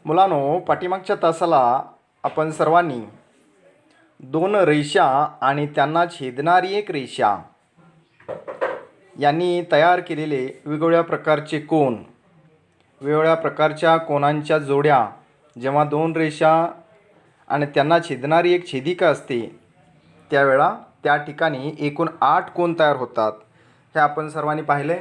मुलांनो, पाठीमागच्या तासाला आपण सर्वांनी दोन रेषा आणि त्यांना छेदणारी एक रेषा यांनी तयार केलेले वेगवेगळ्या प्रकारचे कोन, वेगवेगळ्या प्रकारच्या कोनांच्या जोड्या, जेव्हा दोन रेषा आणि त्यांना छेदणारी एक छेदिका असते त्यावेळा त्या ठिकाणी एकूण 8 कोन तयार होतात, हे आपण सर्वांनी पाहिले.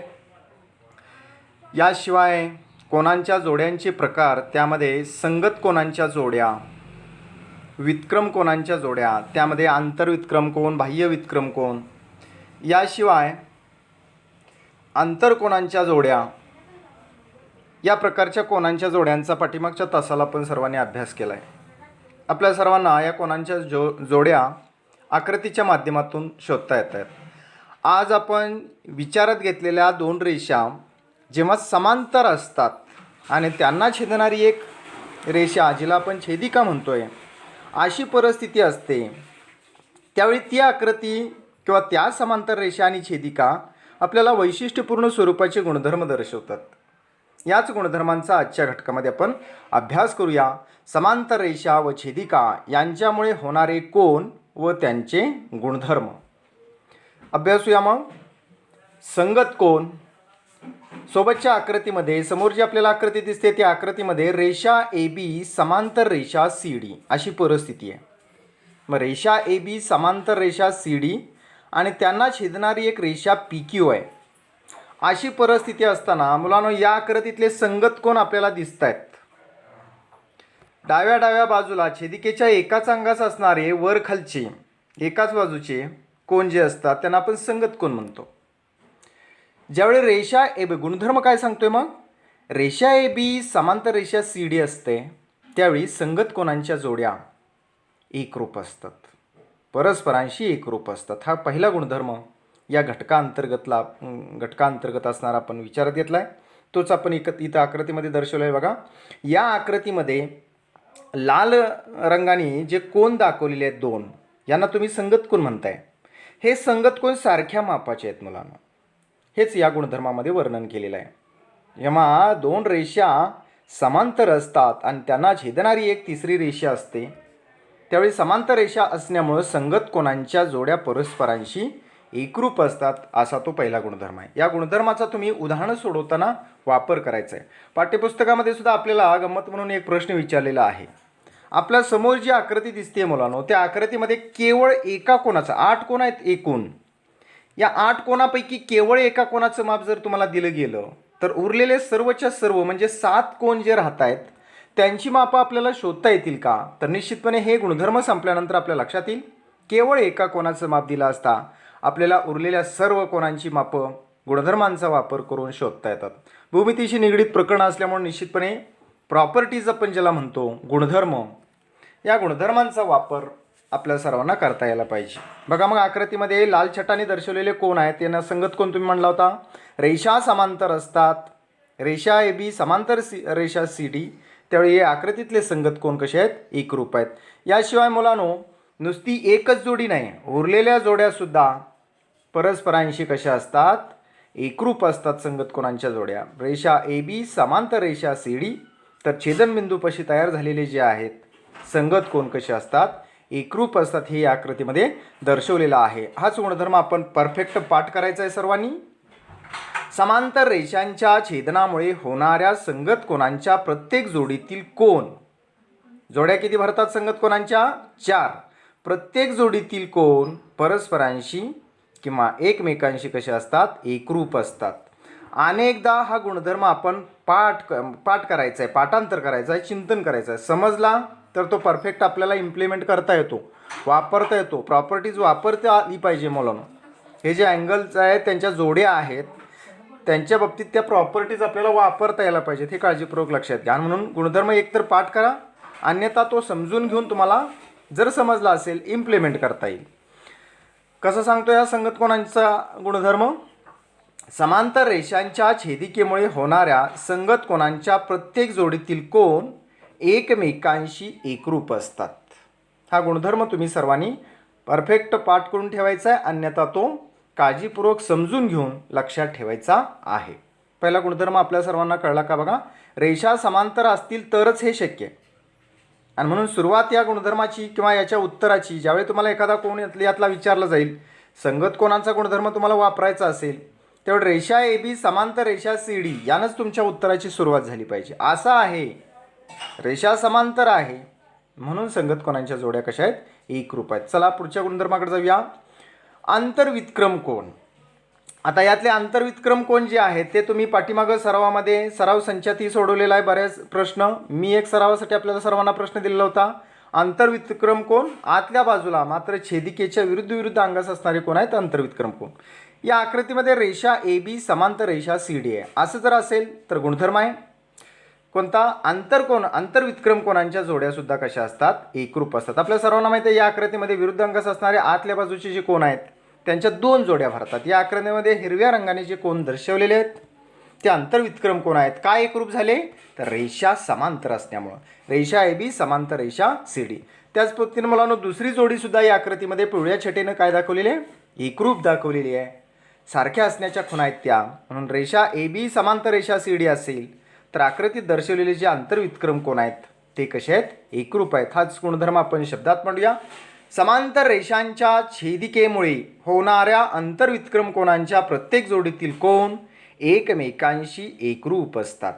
याशिवाय कोनांच्या जोड्यांचे प्रकार, त्यामध्ये संगत कोनांच्या जोड्या, व्युत्क्रम कोनांच्या जोड्या, त्यामध्ये आंतरव्युत्क्रम कोन, बाह्य व्युत्क्रम कोन, याशिवाय आंतरकोनांच्या जोड्या, या प्रकारच्या कोनांच्या जोड्यांचा पाठीमागच्या तासाला आपण सर्वांनी अभ्यास केला आहे. आपल्या सर्वांना या कोनांच्या जोड्या आकृतीच्या माध्यमातून शोधता येतात. आज आपण विचारात घेतलेल्या दोन रेषा जेव्हा समांतर असतात आणि त्यांना छेदणारी एक रेषा, जिला आपण छेदिका म्हणतोय, अशी परिस्थिती असते, त्यावेळी ती आकृती किंवा त्या समांतर रेषा आणि छेदिका आपल्याला वैशिष्ट्यपूर्ण स्वरूपाचे गुणधर्म दर्शवतात. याच गुणधर्मांचा आजच्या घटकामध्ये आपण अभ्यास करूया. समांतर रेषा व छेदिका यांच्यामुळे होणारे कोन व त्यांचे गुणधर्म अभ्यासूया. मग संगत कोन. सोबतच्या आकृतीमध्ये, समोर जी आपल्याला आकृती दिसते त्या आकृतीमध्ये रेषा AB समांतर रेषा CD अशी परिस्थिती आहे. मग रेषा AB समांतर रेषा CD आणि त्यांना छेदणारी एक रेषा PQ आहे. अशी परिस्थिती असताना मुलांनो, या आकृतीतले संगत कोन आपल्याला दिसत आहेत. डाव्या बाजूला छेदिकेच्या एकाच अंगास असणारे वर खालचे एकाच बाजूचे कोन जे असतात त्यांना आपण संगत कोन म्हणतो. ज्यावेळी रेषा AB, गुणधर्म काय सांगतोय मग, रेषा AB समांतर रेषा CD असते त्यावेळी संगत कोनांच्या जोड्या एकरूप असतात, परस्परांशी एकरूप असतात. हा पहिला गुणधर्म या घटकांतर्गत असणारा आपण विचारात घेतला आहे. तोच आपण इथं आकृतीमध्ये दर्शवला आहे. बघा, या आकृतीमध्ये लाल रंगाने जे कोन दाखवलेले आहेत दोन, यांना तुम्ही संगत कोन म्हणताय. हे संगत कोन सारख्या मापाचे आहेत मुलांना, हेच या गुणधर्मामध्ये वर्णन केलेलं आहे. जेव्हा दोन रेषा समांतर असतात आणि त्यांना छेदणारी एक तिसरी रेषा असते त्यावेळी समांतर रेषा असल्यामुळे संगत कोनांच्या जोड्या परस्परांशी एकरूप असतात, असा तो पहिला गुणधर्म आहे. या गुणधर्माचा तुम्ही उदाहरण सोडवताना वापर करायचा आहे. पाठ्यपुस्तकामध्ये सुद्धा आपल्याला गंमत म्हणून एक प्रश्न विचारलेला आहे. आपल्या समोर जी आकृती दिसते मुलांनो, त्या आकृतीमध्ये केवळ एका कोनाचा, 8 कोन आहेत एकूण, या 8 कोनापैकी केवळ एका कोनाचं माप जर तुम्हाला दिलं गेलं तर उरलेले सर्वच्या सर्व म्हणजे 7 कोन जे राहत आहेत त्यांची मापं आपल्याला शोधता येतील का? तर निश्चितपणे हे गुणधर्म संपल्यानंतर आपल्या लक्षात येईल. केवळ एका कोनाचं माप दिलं असता आपल्याला उरलेल्या सर्व कोनांची मापं गुणधर्मांचा वापर करून शोधता येतात. भूमितीशी निगडीत प्रकरण असल्यामुळे निश्चितपणे प्रॉपर्टीज आपण ज्याला म्हणतो, गुणधर्म, या गुणधर्मांचा वापर आपल्या सर्वांना करता यायला पाहिजे. बघा, मग आकृतीमध्ये लाल छटाने दर्शवलेले कोन आहेत, त्यांना संगत कोन तुम्ही म्हणला होता. रेषा समांतर असतात, रेषा AB समांतर रेषा CD, त्यावेळी या आकृतीतले संगत कोन कसे आहेत, एकरूप आहेत. याशिवाय मुलांनो, नुसती एकच जोडी नाही, उरलेल्या जोड्यासुद्धा परस्परांशी कशा असतात, एकरूप असतात. संगत कोनांच्या जोड्या रेषा AB समांतर रेषा CD, तर छेदनबिंदूपाशी तयार झालेले जे आहेत संगत कोन कसे असतात, एकरूप असतात. हे या आकृतीमध्ये दर्शवलेलं आहे. हाच गुणधर्म आपण परफेक्ट पाठ करायचा आहे सर्वांनी. समांतर रेषांच्या छेदनामुळे होणाऱ्या संगत कोनांच्या प्रत्येक जोडीतील कोन, जोड्या किती भरतात संगत कोनांच्या? 4. प्रत्येक जोडीतील कोन परस्परांशी किंवा एकमेकांशी कसे असतात, एकरूप असतात. अनेकदा हा गुणधर्म आपण पाठ करायचा आहे, पाठांतर करायचं आहे, चिंतन करायचं आहे. समजला तर तो परफेक्ट आपल्याला इम्प्लिमेंट करता येतो, वापरता येतो. प्रॉपर्टीज वापरता आली पाहिजे मुलांनो. हे जे अँगल्स आहेत त्यांच्या जोड्या आहेत, त्यांच्या बाबतीत त्या प्रॉपर्टीज आपल्याला वापरता यायला पाहिजेत, हे काळजीपूर्वक लक्षात घ्या. म्हणून गुणधर्म एकतर पाठ करा, अन्यथा तो समजून घेऊन तुम्हाला जर समजला असेल इम्प्लिमेंट करता येईल. कसं सांगतो या संगत कोनांचा गुणधर्म? समांतर रेषांच्या छेदिकेमुळे होणाऱ्या संगत कोनांच्या प्रत्येक जोडीतील कोन एकमेकांशी एकरूप असतात. हा गुणधर्म तुम्ही सर्वांनी परफेक्ट पाठ करून ठेवायचा आहे, अन्यथा तो काळजीपूर्वक समजून घेऊन लक्षात ठेवायचा आहे. पहिला गुणधर्म आपल्या सर्वांना कळला का बघा, रेषा समांतर असतील तरच हे शक्य आहे. आणि म्हणून सुरुवात या गुणधर्माची किंवा याच्या उत्तराची, ज्यावेळी तुम्हाला एखादा कोण यातला विचारला जाईल, संगत कोणाचा गुणधर्म तुम्हाला वापरायचा असेल, तेवढं रेषा ए बी समांतर रेषा सी डी यानंच तुमच्या उत्तराची सुरुवात झाली पाहिजे. असं आहे, रेषा समांतर आहे म्हणून संगत कोणांच्या जोड्या कशा आहेत, एकरूप आहेत. चला पुढच्या गुणधर्माकडे जाऊया. आंतरवितक्रम कोण. आता यातले आंतरवितक्रम कोण जे आहेत ते तुम्ही पाठीमागं सरावामध्ये सराव संचातही सोडवलेला आहे बऱ्याच प्रश्न. मी एक सरावासाठी आपल्याला सर्वांना प्रश्न दिलेला होता. आंतरवितक्रम कोण, आतल्या बाजूला मात्र छेदिकेच्या विरुद्ध अंगास असणारे कोण आहेत, आंतरवितक्रम कोण. या आकृतीमध्ये रेषा ए बी समांतर रेषा सी डी आहे. असं जर असेल तर गुणधर्म आहे कोणता, आंतरकोन. आंतरवितक्रम कोणांच्या जोड्यासुद्धा कशा असतात, एकरूप असतात. आपल्या सर्वांना माहिती आहे या आकृतीमध्ये विरुद्ध अंगास असणारे आतल्या बाजूचे जे कोण आहेत त्यांच्या 2 जोड्या भरतात. या आकृतीमध्ये हिरव्या रंगाने जे कोण दर्शवलेले आहेत ते आंतरवितक्रम कोण आहेत. काय एकरूप झाले, तर रेषा समांतर असल्यामुळं रेषा ए बी समांतर रेषा सी डी. त्याच पद्धतीने मुलांनो दुसरी जोडीसुद्धा या आकृतीमध्ये पिवळ्या छटेनं काय दाखवलेली आहे, एकरूप दाखवलेली आहे. सारख्या असण्याच्या खुणा आहेत त्या. म्हणून रेषा ए बी समांतर रेषा सी डी असेल तर आकृतीत दर्शवलेले जे आंतरवितक्रम कोण आहेत ते कसे आहेत, एकरूप आहेत. हाच गुणधर्म आपण शब्दात म्हणूया. समांतर रेषांच्या छेदिकेमुळे होणाऱ्या आंतरवितक्रम कोणांच्या प्रत्येक जोडीतील कोण एकमेकांशी एकरूप असतात.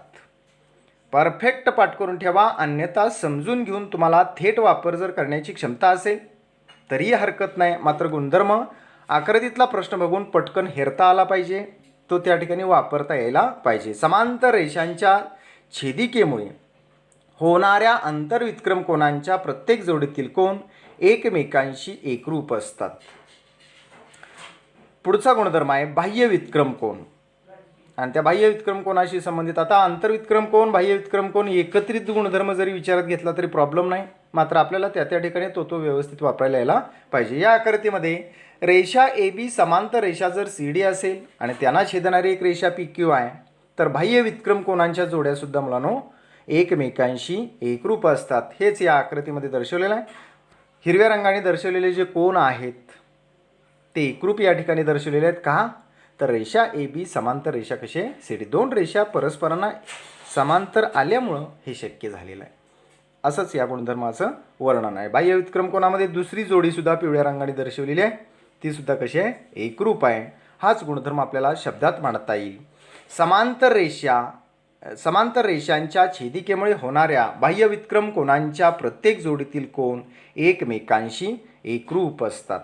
परफेक्ट पाठ करून ठेवा, अन्यथा समजून घेऊन तुम्हाला थेट वापर जर करण्याची क्षमता असेल तरीही हरकत नाही. मात्र गुणधर्म आकृतीतला प्रश्न बघून पटकन हेरता आला पाहिजे, तो त्या ठिकाणी वापरता यायला पाहिजे. समांतर रेषांच्या छेदिकेमुळे होणाऱ्या आंतरवितक्रम कोणांच्या प्रत्येक जोडीतील कोण एकमेकांशी एकरूप असतात. पुढचा गुणधर्म आहे बाह्य वितक्रम कोण. आणि त्या बाह्य वितक्रम कोणाशी संबंधित, आता आंतरवितक्रम कोण, बाह्य वितक्रम कोण एकत्रित गुणधर्म जरी विचारात घेतला तरी प्रॉब्लेम नाही. मात्र आपल्याला त्या ठिकाणी तो व्यवस्थित वापरायला यायला पाहिजे. या आकृतीमध्ये रेषा ए बी समांतर रेषा जर सी डी असेल आणि त्यांना छेदणारी एक रेषा पी क्यू आहे तर बाह्य वितक्रम कोणांच्या जोड्यासुद्धा मुलांनो एकमेकांशी एकरूप असतात. हेच या आकृतीमध्ये दर्शवलेलं आहे. हिरव्या रंगाने दर्शवलेले जे कोण आहेत ते एकरूप या ठिकाणी दर्शवलेले आहेत. का, तर रेषा ए बी समांतर रेषा कसे सी डी, 2 रेषा परस्परांना समांतर आल्यामुळं हे शक्य झालेलं आहे. असंच या गुणधर्माचं वर्णन आहे. बाह्य वितक्रम कोणामध्ये दुसरी जोडीसुद्धा पिवळ्या रंगाने दर्शवलेली आहे, ती सुद्धा कशी आहे, एकरूप आहे. हाच गुणधर्म आपल्याला शब्दात मांडता येईल. समांतर रेषांच्या छेदिकेमुळे होणाऱ्या बाह्य वितक्रम कोणांच्या प्रत्येक जोडीतील कोण एकमेकांशी एकरूप असतात.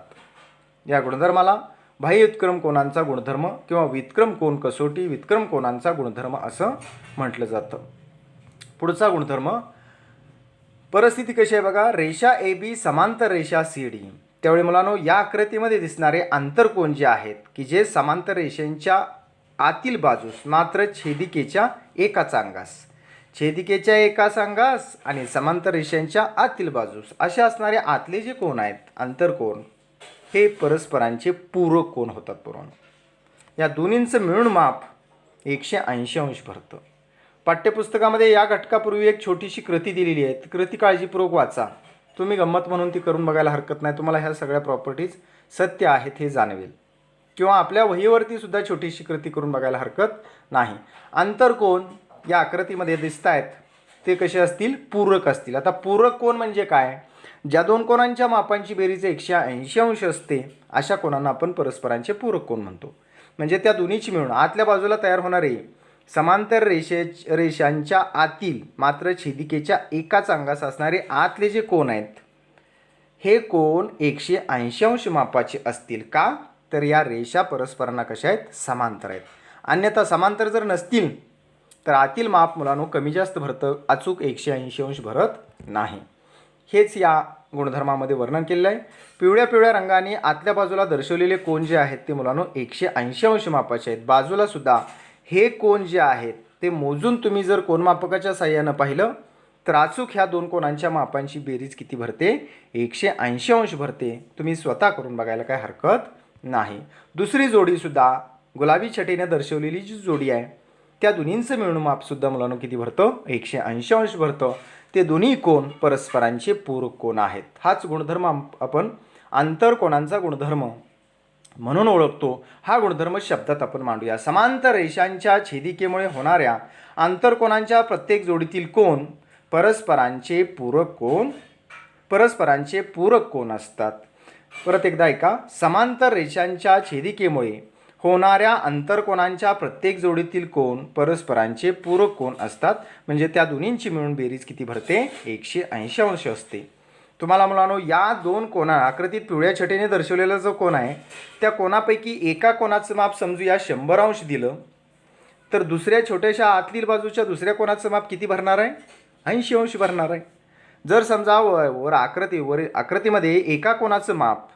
या गुणधर्माला बाह्य वितक्रम कोणांचा गुणधर्म किंवा वितक्रम कोण कसोटी वितक्रम कोणांचा गुणधर्म असं म्हटलं जातं. पुढचा गुणधर्म परिस्थिती कशी आहे बघा, रेषा ए बी समांतर रेषा सी डी. त्यावेळी मुलांनो या आकृतीमध्ये दिसणारे आंतरकोन जे आहेत की जे समांतर रेषांच्या आतील बाजूस मात्र छेदिकेच्या एकाच अंगास, छेदिकेच्या एकाच अंगास आणि समांतर रेषांच्या आतील बाजूस असे असणारे आतले जे कोण आहेत आंतरकोन हे परस्परांचे पूरक कोण होतात. पुराण या दोन्हींचं मिळून माप 180 अंश भरतं. पाठ्यपुस्तकामध्ये या घटकापूर्वी एक छोटीशी कृती दिलेली आहे, ती कृती काळजीपूर्वक वाचा. तुम्ही गंमत म्हणून ती करून बघायला हरकत नाही. तुम्हाला ह्या सगळ्या प्रॉपर्टीज सत्य आहेत हे जाणवेल. किंवा आपल्या वहीवरती सुद्धा छोटीशी कृती करून बघायला हरकत नाही. आंतरकोन या आकृतीमध्ये दिसत आहेत ते कसे असतील, पूरक असतील. आता पूरक कोण म्हणजे काय, ज्या दोन कोणांच्या मापांची बेरीज 180 अंश असते अशा कोणांना आपण परस्परांचे पूरक कोण म्हणतो. म्हणजे त्या दोन्हीची मिळून आतल्या बाजूला तयार होणारे समांतर रेषांच्या आतील मात्र छेदिकेच्या एकाच अंगास असणारे आतले जे कोण आहेत हे कोण 180 अंश मापाचे असतील. का, तर या रेषा परस्परांना कशा आहेत, समांतर आहेत. अन्यथा समांतर जर नसतील तर आतील माप मुलांनो कमी जास्त भरतं, अचूक 180 अंश भरत नाही. हेच या गुणधर्मामध्ये वर्णन केलेलं आहे. पिवळ्या रंगाने आतल्या बाजूला दर्शवलेले कोण जे आहेत ते मुलांनो 180 अंश मापाचे आहेत. बाजूला सुद्धा हे कोण जे आहेत ते मोजून तुम्ही जर कोनमापकाच्या साह्यानं पाहिलं तर अचूक ह्या दोन कोणांच्या मापांची बेरीज किती भरते, 180 अंश भरते. तुम्ही स्वतः करून बघायला काय हरकत नाही. दुसरी जोडीसुद्धा गुलाबी छटेने दर्शवलेली जी जोडी आहे त्या दोन्हींचं मिळून मापसुद्धा मुलांनो किती भरतं, 180 अंश भरतं. ते दोन्ही कोण परस्परांचे पूरक कोण आहेत. हाच गुणधर्म आपण आंतरकोणांचा गुणधर्म म्हणून ओळखतो, हा गुणधर्म शब्दात आपण मांडूया. समांतर रेषांच्या छेदिकेमुळे होणाऱ्या आंतरकोनांच्या प्रत्येक जोडीतील कोन परस्परांचे पूरक कोन असतात. परत एकदा ऐका. समांतर रेषांच्या छेदिकेमुळे होणाऱ्या आंतरकोनांच्या प्रत्येक जोडीतील कोन परस्परांचे पूरक कोन असतात. म्हणजे त्या दोन्हींची मिळून बेरीज किती भरते? 180 अंश असते. तुम्हाला मुलांनो या दोन कोना आकृतीत पिवळ्या छटेने दर्शवलेला जो कोन आहे त्या कोनापैकी एका कोनाचं माप समजूया 100 अंश दिलं, तर दुसऱ्या छोट्याशा आतली बाजूच्या दुसऱ्या कोनाचं माप किती भरणार आहे? 80 अंश भरणार आहे. जर समजा वर आकृतीमध्ये एका कोनाचं माप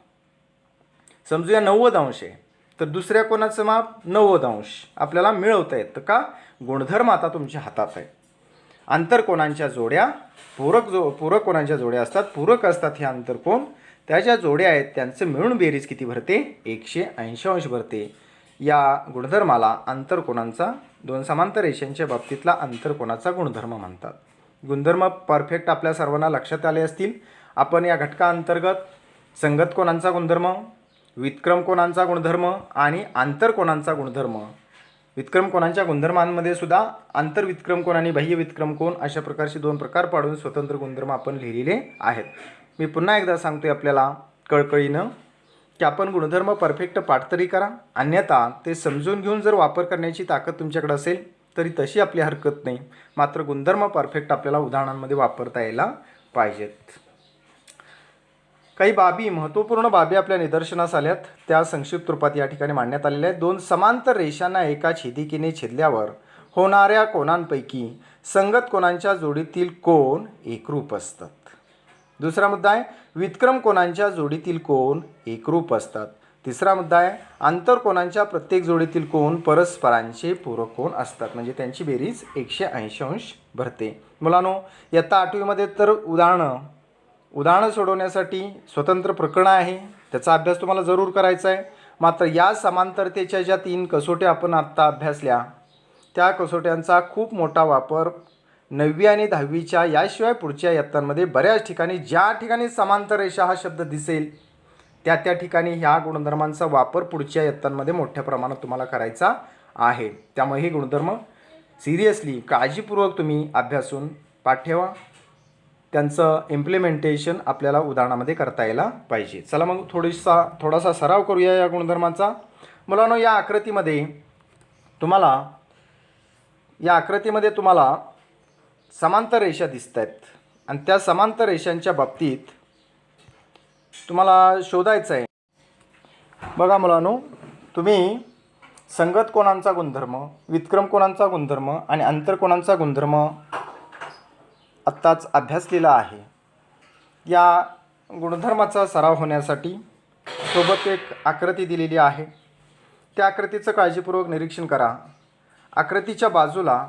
समजूया 90 अंश आहे, तर दुसऱ्या कोनाचं माप 90 अंश आपल्याला मिळवता येतं का? गुणधर्म आता तुमच्या हातात आहे. आंतरकोनांच्या जोड्या पूरक कोनांच्या जोड्या असतात, पूरक असतात हे आंतरकोन. त्या ज्या जोड्या आहेत त्यांचं मिळून बेरीज किती भरते? 180 अंश भरते. या गुणधर्माला आंतरकोनांचा, दोन समांतर रेषांच्या बाबतीतला आंतरकोनाचा गुणधर्म म्हणतात. गुणधर्म परफेक्ट आपल्या सर्वांना लक्षात आले असतील. आपण या घटकाअंतर्गत संगत कोनांचा गुणधर्म, व्युत्क्रम कोनांचा गुणधर्म आणि आंतरकोनांचा गुणधर्म, व्युत्क्रम कोनांच्या गुणधर्मांमध्ये सुद्धा आंतरव्युत्क्रम कोन आणि बाह्य व्युत्क्रम कोन अशा प्रकारचे 2 प्रकार पाडून स्वतंत्र गुणधर्म आपण लिहिलेले आहेत. मी पुन्हा एकदा सांगतोय आपल्याला कळकळीनं की आपण गुणधर्म परफेक्ट पाठ तरी करा, अन्यथा ते समजून घेऊन जर वापर करण्याची ताकद तुमच्याकडे असेल तरी तशी आपली हरकत नाही. मात्र गुणधर्म परफेक्ट आपल्याला उदाहरणांमध्ये वापरता यायला पाहिजेत. काही महत्त्वपूर्ण बाबी आपल्या निदर्शनास आल्यात, त्या संक्षिप्त रूपात या ठिकाणी मांडण्यात आलेल्या आहेत. 2 समांतर रेषांना एका छेदिकेने छेदल्यावर होणाऱ्या कोनांपैकी संगत कोनांच्या जोडीतील कोन एकरूप असतात. दुसरा मुद्दा आहे व्युत्क्रम कोनांच्या जोडीतील कोन एकरूप असतात. तिसरा मुद्दा आहे आंतरकोनांच्या प्रत्येक जोडीतील कोन परस्परांचे पूरक कोन असतात. म्हणजे त्यांची बेरीज 180 अंश भरते. मुलांनो इयत्ता 8वीमध्ये तर उदाहरणं सोडवण्यासाठी स्वतंत्र प्रकरण आहे, त्याचा अभ्यास तुम्हाला जरूर करायचा आहे. मात्र या समांतरतेच्या ज्या 3 कसोट्या आपण आत्ता अभ्यासल्या त्या कसोट्यांचा खूप मोठा वापर 9वी आणि 10वीच्या याशिवाय पुढच्या इयत्तांमध्ये बऱ्याच ठिकाणी ज्या ठिकाणी समांतर रेषा हा शब्द दिसेल त्या ठिकाणी ह्या गुणधर्मांचा वापर पुढच्या इयत्तांमध्ये मोठ्या प्रमाणात तुम्हाला करायचा आहे. त्यामुळे हे गुणधर्म सिरियसली काळजीपूर्वक तुम्ही अभ्यासून पाठ ठेवा. त्यांचं इम्प्लिमेंटेशन आपल्याला उदाहरणामध्ये करता यायला पाहिजे. चला मग थोडासा सराव करूया या गुणधर्मांचा. मुलांनो या आकृतीमध्ये तुम्हाला समांतर रेषा दिसत आहेत आणि त्या समांतर रेषांच्या बाबतीत तुम्हाला शोधायचं आहे. बघा मुलांनो, तुम्ही संगत कोनांचा गुणधर्म, व्युत्क्रम कोनांचा गुणधर्म आणि आंतरकोनांचा गुणधर्म आत्ताच अभ्यासलेला आहे. या गुणधर्माचा सराव होण्यासाठी सोबत एक आकृती दिलेली आहे. त्या आकृतीचं काळजीपूर्वक निरीक्षण करा. आकृतीच्या बाजूला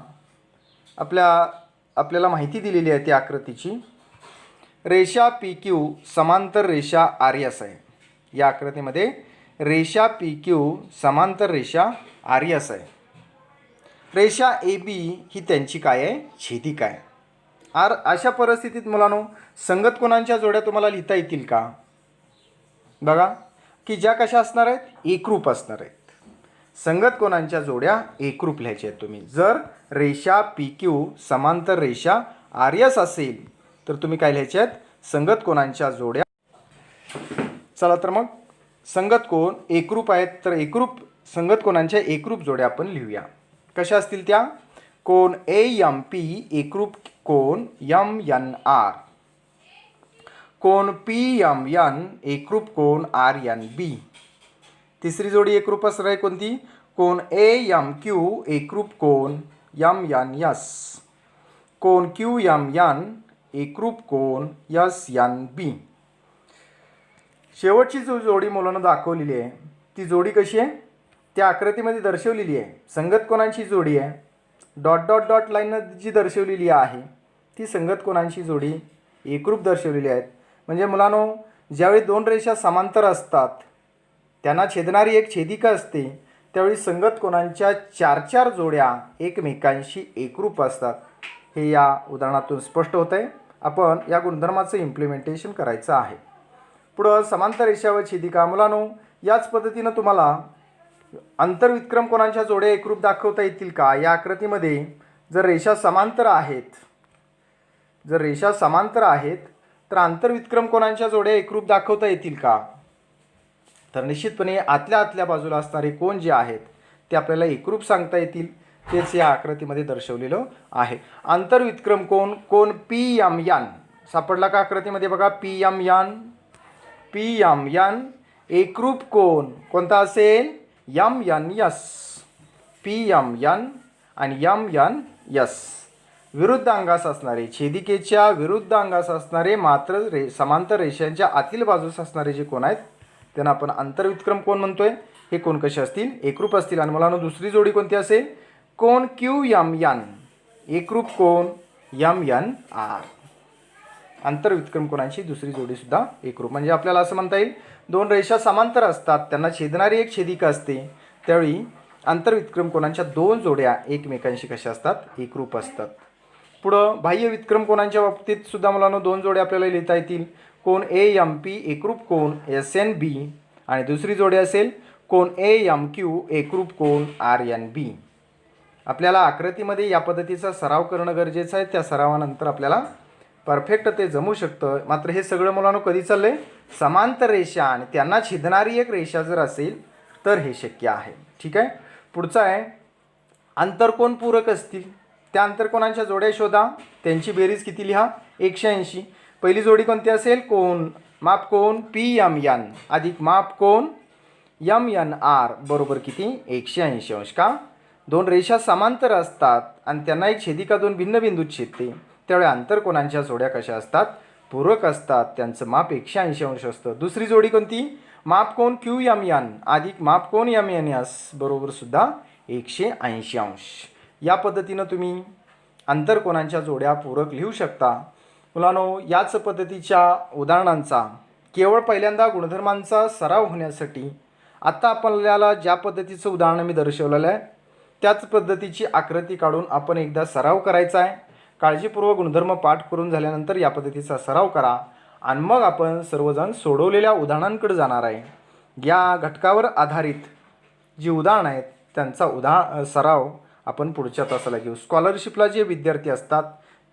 आपल्याला माहिती दिलेली आहे त्या आकृतीची. रेषा PQ समांतर रेषा RS आहे. या आकृतीमध्ये रेषा PQ समांतर रेषा RS आहे. रेषा AB ही त्यांची काय आहे? छेदिका आहे. अशा परिस्थितीत मुलांनो संगत कोनांच्या जोड्या तुम्हाला लिहिता येतील का? बघा की ज्या कशा असणार आहेत? एकरूप असणार आहेत. संगत कोनांच्या जोड्या एकरूप लिहायच्या आहेत तुम्ही. जर रेषा PQ समांतर रेषा RS असेल तर तुम्ही काय लिहायचे आहेत? संगत कोनांच्या जोड्या. चला तर मग संगत कोन एकरूप आहेत तर संगत कोनांच्या एकरूप जोड्या आपण लिहूया. कशा असतील त्या? कोन AMP एकरूप कोन MNR, कोन PMN एकरूप कोन RNB. तिसरी जोडी एकरूप असणार आहे कोणती? कोन AMQ एकरूप कोन MNS, कोन QMN एकरूप कोन SNB. शेवटची जो जोडी मुलांना दाखवलेली आहे ती जोडी कशी आहे? त्या आकृतीमध्ये दर्शवलेली आहे. संगत कोनांची जोडी आहे. डॉट लाईननं जी दर्शवलेली आहे ती संगत कोनांची जोडी एकरूप दर्शवलेली आहेत. म्हणजे मुलांनो ज्यावेळी 2 रेषा समांतर असतात त्यांना छेदणारी एक छेदिका असते त्यावेळी संगत कोनांच्या 4 जोड्या एकमेकांशी एकरूप असतात. हे या उदाहरणातून स्पष्ट होत आहे. आपण या गुणधर्माचं इम्प्लिमेंटेशन करायचं आहे. पुढं समांतर रेषा व छेदिका. मुलांनो याच पद्धतीनं तुम्हाला आंतरविक्रम कोणांच्या जोड्या एकरूप दाखवता येतील का? या आकृतीमध्ये जर रेषा समांतर आहेत तर आंतरविक्रम कोणांच्या जोड्या एकरूप दाखवता येतील का? तर निश्चितपणे आतल्या बाजूला असणारे कोण जे आहेत ते आपल्याला एकरूप सांगता येतील. तेच या आकृतीमध्ये दर्शवलेलं आहे. आंतरविक्रम कोण PMN सापडला का आकृतीमध्ये? बघा PMN. एकरूप कोणता असेल? MNS. PMN आणि MNS. विरुद्ध अंगास असणारे, छेदिकेच्या विरुद्ध अंगास असणारे मात्र समांतर रेषांच्या आतील बाजूस असणारे जे कोण आहेत त्यांना आपण आंतरविक्रम कोण म्हणतोय. हे कोण कसे असतील? एकरूप असतील. आणि मुलांनो दुसरी जोडी कोणती असेल? कोण QMN. एकरूप कोण? MNR. आंतरविक्रम कोणाची दुसरी जोडी सुद्धा एकरूप. म्हणजे आपल्याला असं म्हणता येईल, दोन रेषा समांतर असतात, त्यांना छेदणारी एक छेदिका असते, त्यावेळी आंतरविक्रम कोणांच्या दोन जोड्या एकमेकांशी कशा असतात? एकरूप असतात. पुढं बाह्य विक्रम कोणांच्या बाबतीत सुद्धा मुलांना दोन जोड्या आपल्याला लिहिता येतील. कोण AMP एकरूप कोण SNB आणि दुसरी जोडी असेल कोण AMQ एकरूप कोण RNB. आपल्याला आकृतीमध्ये या पद्धतीचा सराव करणं गरजेचं आहे. त्या सरावानंतर आपल्याला परफेक्ट ते जमू शकतं. मात्र हे सगळं मुलांनो कधी चाललंय? समांतर रेषा आणि त्यांना छेदणारी एक रेषा जर असेल तर हे शक्य आहे. ठीक आहे. पुढचा आहे आंतरकोन पूरक असतील. त्या आंतरकोनांच्या जोड्या शोधा. त्यांची बेरीज किती लिहा? 180. पहिली जोडी कोणती असेल? माप कोण PMN अधिक माप कोण MNR बरोबर किती? 180 अंश. का? दोन रेषा समांतर असतात आणि त्यांना एक छेदिका दोन भिन्न बिंदूत छेदते, त्यावेळी आंतरकोनांच्या जोड्या कशा असतात? पूरक असतात. त्यांचं माप 180 अंश असतं. दुसरी जोडी कोणती? माप कोण QMN अधिक माप कोण MNS बरोबर सुद्धा 180 अंश. या पद्धतीनं तुम्ही आंतरकोनांच्या जोड्या पूरक लिहू शकता. मुलांनो याच पद्धतीच्या उदाहरणांचा केवळ पहिल्यांदा गुणधर्मांचा सराव होण्यासाठी आता आपल्याला ज्या पद्धतीचं उदाहरण मी दर्शवलेलं आहे त्याच पद्धतीची आकृती काढून आपण एकदा सराव करायचा आहे. काळजीपूर्वक गुणधर्म पाठ करून झाल्यानंतर या पद्धतीचा सराव करा आणि मग आपण सर्वजण सोडवलेल्या उदाहरणांकडे जाणार आहे. या घटकावर आधारित जी उदाहरणं आहेत त्यांचा सराव आपण पुढच्या तासाला घेऊ. स्कॉलरशिपला जे विद्यार्थी असतात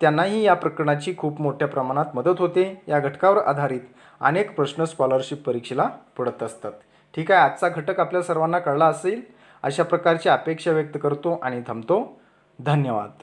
त्यांनाही या प्रकरणाची खूप मोठ्या प्रमाणात मदत होते. या घटकावर आधारित अनेक प्रश्न स्कॉलरशिप परीक्षेला पडत असतात. ठीक आहे. आजचा घटक आपल्या सर्वांना कळला असेल अशा प्रकारची अपेक्षा व्यक्त करतो आणि थांबतो. धन्यवाद.